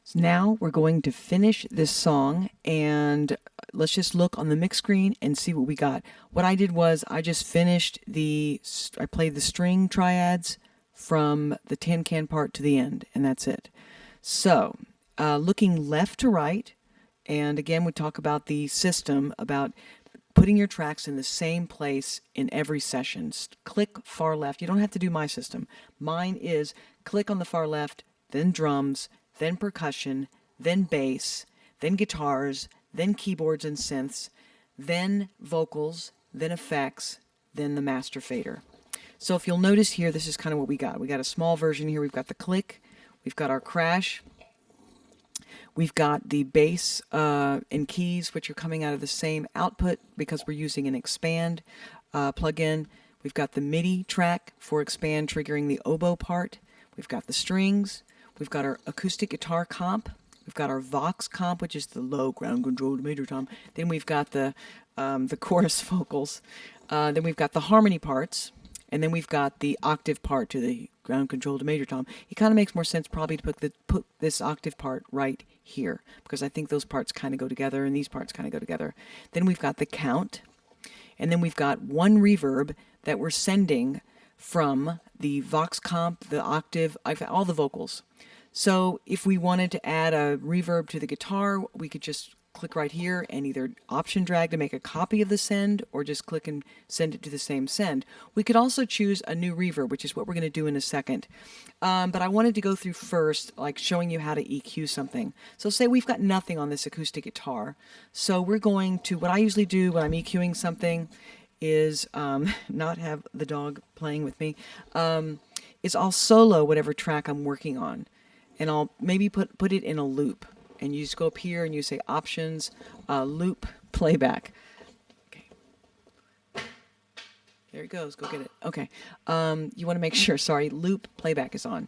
So now we're going to finish this song, and let's just look on the mix screen and see what we got. What I did was I just finished I played the string triads from the tin can part to the end, and that's it. So, looking left to right, and again, we talk about the system, about putting your tracks in the same place in every session. Click far left. You don't have to do my system. Mine is click on the far left, then drums, then percussion, then bass, then guitars, then keyboards and synths, then vocals, then effects, then the master fader. So if you'll notice here, this is kind of what we got. We got a small version here. We've got the click, we've got our crash, we've got the bass and keys, which are coming out of the same output because we're using an expand plugin. We've got the MIDI track for expand triggering the oboe part. We've got the strings. We've got our acoustic guitar comp. We've got our Vox comp, which is the low ground controlled major tom. Then we've got the chorus vocals. Then we've got the harmony parts. And then we've got the octave part to the ground controlled major tom. It kind of makes more sense probably to put this octave part right here, because I think those parts kind of go together and these parts kind of go together. Then we've got the count. And then we've got one reverb that we're sending from the Vox comp, the octave, all the vocals. So if we wanted to add a reverb to the guitar, we could just click right here and either option drag to make a copy of the send, or just click and send it to the same send. We could also choose a new reverb, which is what we're going to do in a second. But I wanted to go through first, like showing you how to EQ something. So say we've got nothing on this acoustic guitar. So we're going to, what I usually do when I'm EQing something is not have the dog playing with me, is I'll solo whatever track I'm working on. And I'll maybe put it in a loop. And you just go up here and you say options, loop, playback. Okay. There it goes. Go get it. Okay. You want to make sure, sorry, loop, playback is on.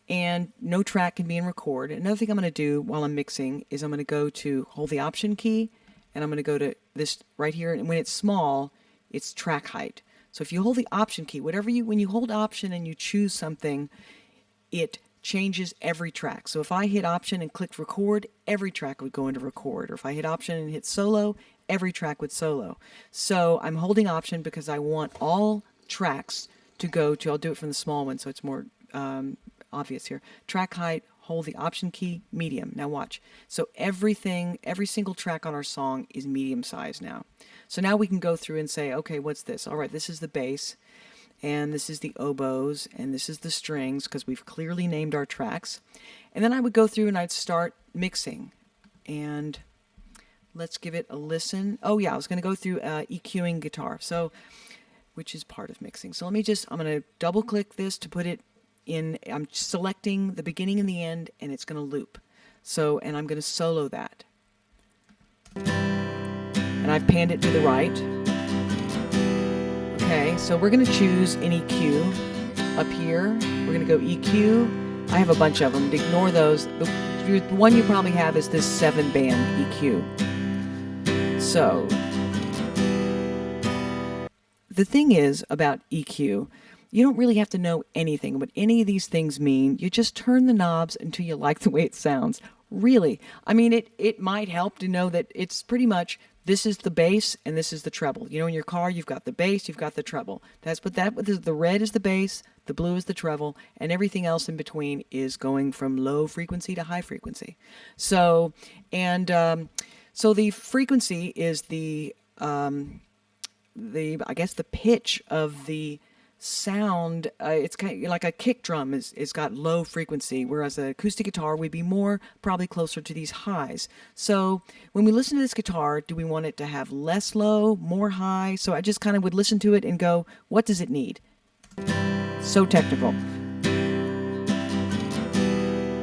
And no track can be in record. Another thing I'm going to do while I'm mixing is I'm going to go to hold the option key, and I'm going to go to this right here. And when it's small, it's track height. So if you hold the option key, when you hold option and you choose something, it changes every track. So if I hit option and clicked record, every track would go into record. Or if I hit option and hit solo, every track would solo. So I'm holding option because I want all tracks to go to, I'll do it from the small one so it's more obvious here. Track height, hold the option key, medium. Now watch. So every single track on our song is medium size now. So now we can go through and say, okay, what's this? All right, this is the bass. And this is the oboes, and this is the strings, because we've clearly named our tracks. And then I would go through and I'd start mixing. And let's give it a listen. Oh yeah, I was going to go through EQing guitar, so which is part of mixing. So I'm going to double click this to put it in. I'm selecting the beginning and the end, and it's going to loop. So, and I'm going to solo that. And I've panned it to the right. Okay, so we're going to choose an EQ up here. We're going to go EQ. I have a bunch of them. Ignore those. The one you probably have is this 7-band EQ. So, the thing is about EQ, you don't really have to know anything what any of these things mean. You just turn the knobs until you like the way it sounds. Really. I mean, it might help to know that it's pretty much this is the bass and this is the treble. You know, in your car, you've got the bass, you've got the treble. The red is the bass, the blue is the treble, and everything else in between is going from low frequency to high frequency. So, so the frequency is I guess the pitch of the sound. It's kind of like a kick drum is got low frequency, whereas an acoustic guitar would be more probably closer to these highs. So when we listen to this guitar, do we want it to have less low, more high? So I just kind of would listen to it and go, what does it need? So technical.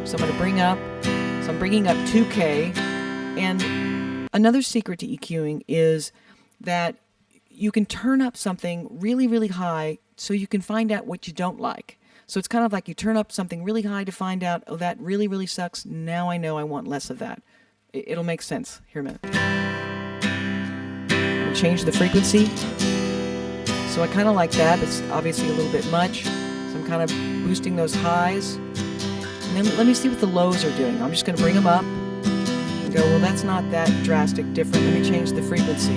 So I'm bringing up 2K. And another secret to EQing is that you can turn up something really, really high so you can find out what you don't like. So it's kind of like you turn up something really high to find out, oh, that really, really sucks. Now I know I want less of that. It'll make sense. Here a minute. I'll change the frequency. So I kind of like that. It's obviously a little bit much. So I'm kind of boosting those highs. And then let me see what the lows are doing. I'm just going to bring them up and go, well, that's not that drastic different. Let me change the frequency.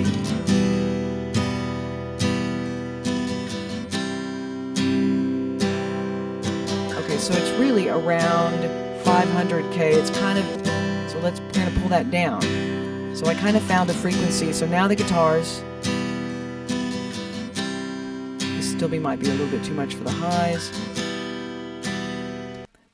Okay, so it's really around 500K. It's kind of, so let's kind of pull that down. So I kind of found a frequency. So now the guitars, this still might be a little bit too much for the highs.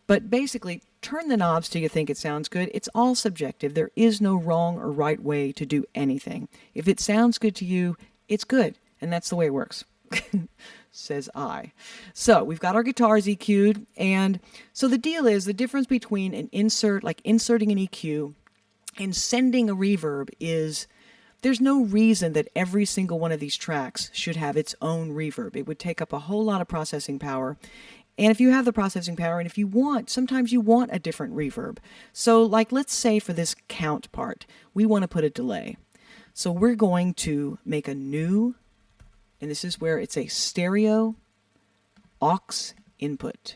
But basically, turn the knobs till you think it sounds good. It's all subjective. There is no wrong or right way to do anything. If it sounds good to you, it's good. And that's the way it works. Says I. So we've got our guitars EQ'd. And so the deal is the difference between an insert, like inserting an EQ, and sending a reverb is there's no reason that every single one of these tracks should have its own reverb. It would take up a whole lot of processing power. And if you have the processing power, and if you want, sometimes you want a different reverb. So like, let's say for this count part, we want to put a delay. So we're going to make a new, and this is where it's a stereo aux input.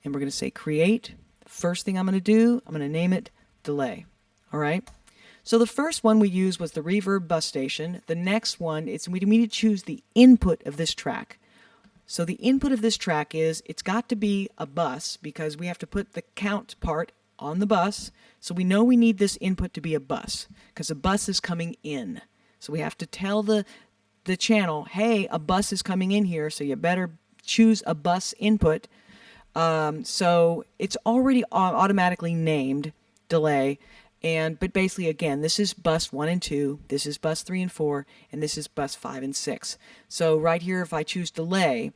And we're going to say create. First thing I'm going to do, I'm going to name it delay. All right. So the first one we used was the reverb bus station. The next one, we need to choose the input of this track. So the input of this track is, it's got to be a bus because we have to put the count part on the bus. So we know we need this input to be a bus because a bus is coming in. So we have to tell the channel, hey, a bus is coming in here, so you better choose a bus input. So it's already automatically named delay. But basically, again, this is bus 1 and 2, this is bus 3 and 4, and this is bus 5 and 6. So right here, if I choose delay,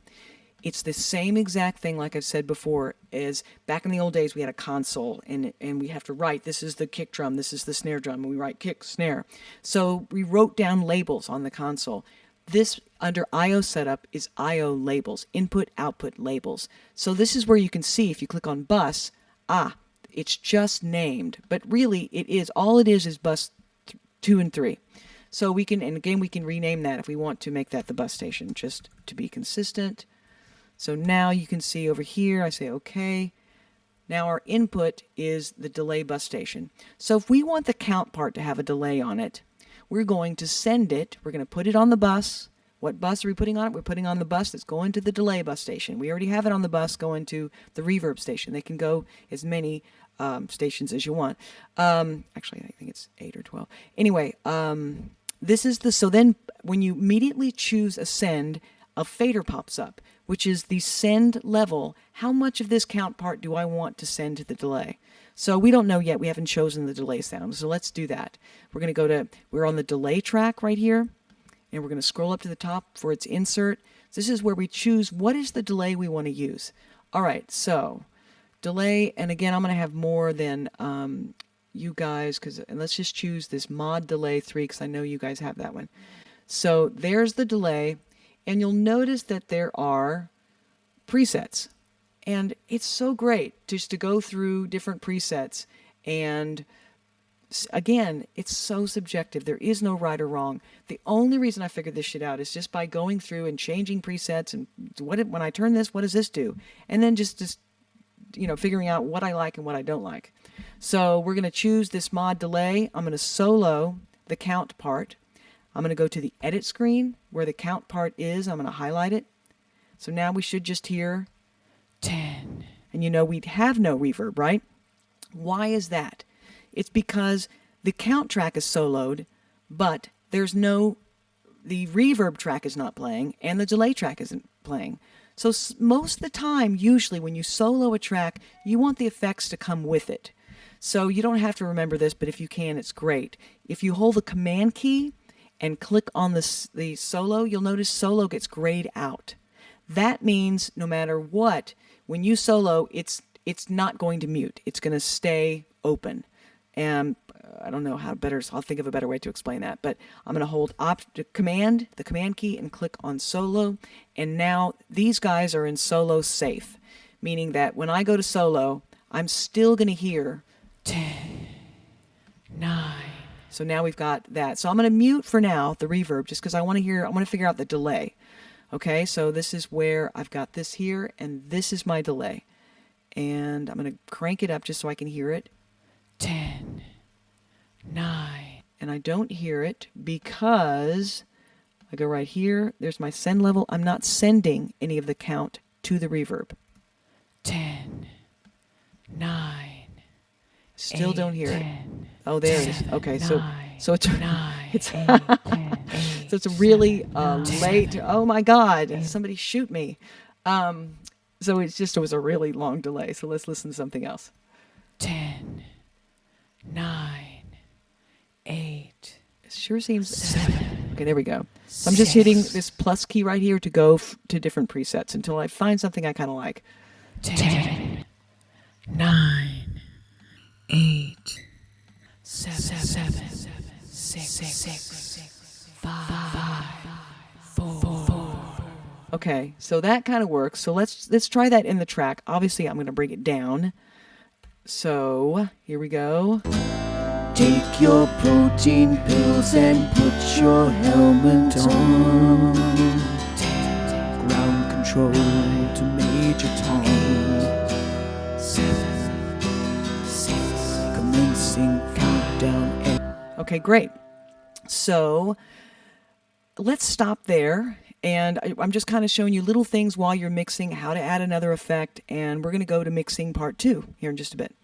it's the same exact thing like I've said before, as back in the old days we had a console, and we have to write, this is the kick drum, this is the snare drum, and we write kick, snare. So we wrote down labels on the console. This, under I/O setup, is I/O labels, input, output labels. So this is where you can see, if you click on bus, it's just named, but really it is, all it is bus 2 and 3. So we can, and again, we can rename that if we want to make that the bus station, just to be consistent. So now you can see over here, I say, okay. Now our input is the delay bus station. So if we want the count part to have a delay on it, we're going to send it, we're going to put it on the bus. What bus are we putting on it? We're putting on the bus that's going to the delay bus station. We already have it on the bus going to the reverb station. They can go as many stations as you want. Actually, I think it's 8 or 12. Anyway, this is so then when you immediately choose a send, a fader pops up, which is the send level. How much of this count part do I want to send to the delay? So we don't know yet. We haven't chosen the delay sound. So let's do that. We're going to we're on the delay track right here. And we're going to scroll up to the top for its insert. This is where we choose what is the delay we want to use. All right, so delay, and again, I'm going to have more than you guys, and let's just choose this mod delay 3 because I know you guys have that one. So there's the delay, and you'll notice that there are presets. And it's so great just to go through different presets, and again, it's so subjective. There is no right or wrong. The only reason I figured this shit out is just by going through and changing presets and when I turn this, what does this do? And then just figuring out what I like and what I don't like. So we're going to choose this mod delay. I'm going to solo the count part. I'm going to go to the edit screen where the count part is. I'm going to highlight it. So now we should just hear 10. And we'd have no reverb, right? Why is that? It's because the count track is soloed, but the reverb track is not playing, and the delay track isn't playing. So most of the time, usually when you solo a track, you want the effects to come with it. So you don't have to remember this, but if you can, it's great. If you hold the command key and click on the solo, you'll notice solo gets grayed out. That means no matter what, when you solo, it's not going to mute. It's going to stay open. And I don't know how better, so I'll think of a better way to explain that. But I'm going to hold the command key, and click on solo. And now these guys are in solo safe, meaning that when I go to solo, I'm still going to hear 10, 9. So now we've got that. So I'm going to mute for now the reverb just because I want to figure out the delay. Okay, so this is where I've got this here, and this is my delay. and I'm going to crank it up just so I can hear it. 10, 9. And I don't hear it because I go right here. There's my send level. I'm not sending any of the count to the reverb. 10, 9. Still 8, don't hear 10, it. Oh, there it is. 7, Okay, 9, so it's 9, it's 8, 10, 8, so it's a really 7, 9, late. 7, Oh my God! 8. Somebody shoot me. So it was a really long delay. So let's listen to something else. 10, 9, 8. It sure seems. 7. Okay, there we go. So I'm just hitting this plus key right here to go to different presets until I find something I kind of like. 10, 9, 8, 7, 6, 5, 4. Okay, so that kind of works. So let's try that in the track. Obviously, I'm going to bring it down. So here we go. Take your protein pills and put your helmet on. Ground control to Major Tom. 7, 6. Commencing countdown. Okay, great. So let's stop there. And I'm just kind of showing you little things while you're mixing, how to add another effect. And we're going to go to mixing part 2 here in just a bit.